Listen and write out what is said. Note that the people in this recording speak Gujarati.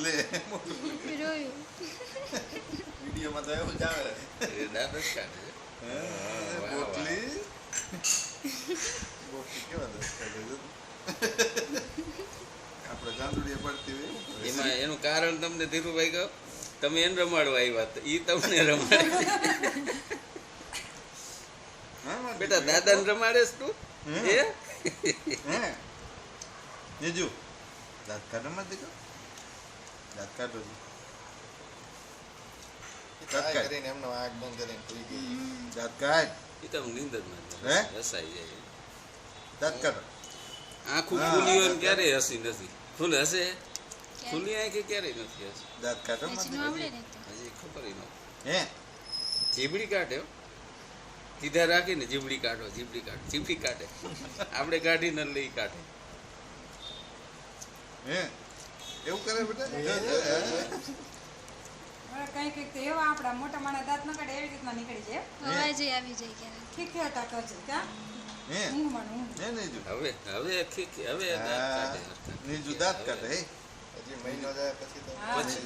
લે રોયું વિડીયોમાં તો એવું જ આવે એ દાંત જ કાઢે છે. બોટલી બોટલી કેવા દસ કાઢે છે આપણે ગાંદુડિયા પડતી હોય એવું કરે. એમાં એનું કારણ તમને ધીરુભાઈ કહો, તમે એને રમાડવા આવ્યા હતા, ઈ તમને રમાડે. હા, માં બેટા દાદાને રમાડેસ તું? હે? એ હે જીજુ દાંત કાઢો માં દીકરો દાંત કાઢો છું દાંત કાઢ કરીને એમનો આંખ બંધ કરીને સુઈ ગઈ. દાંત કાઢ ઈ તો નિંદરમાં હે? હસાઈ જાય. દાંત કાઢો આંખું હા, ખુલ્લી હોય ને દાંત ક્યારેય હસી નથી. ફૂલ હસે ખુલ્લી આંખે ક્યારેય નથી હસી. દાંત કાઢો માં હજી નો આવડે ને તો હજી ખબર ય ન. હે જીબડી કાઢે હો. સીધા રાખીને જીબડી કાઢો, જીબડી કાઢો, જીબડી કાઢે. આપણે કાઢીને લઈ કાઢે. હે એવું કરે બેટા હવે કંઈક કંઈક તો એવા આપણા મોટા માણા દાંત ન કાઢે એવી રીતના નીકળી જાય અવાજ આવી જાય ક્યારેક ખીખેતા કરશે ક્યાં હે ઊંઘમાં ને ઊંઘ હે નીજુ હવે દાંત કાઢે હરખા. નીજુ દાંત કાઢે હે હજી મહિનો જાય પછી તો હા. પછી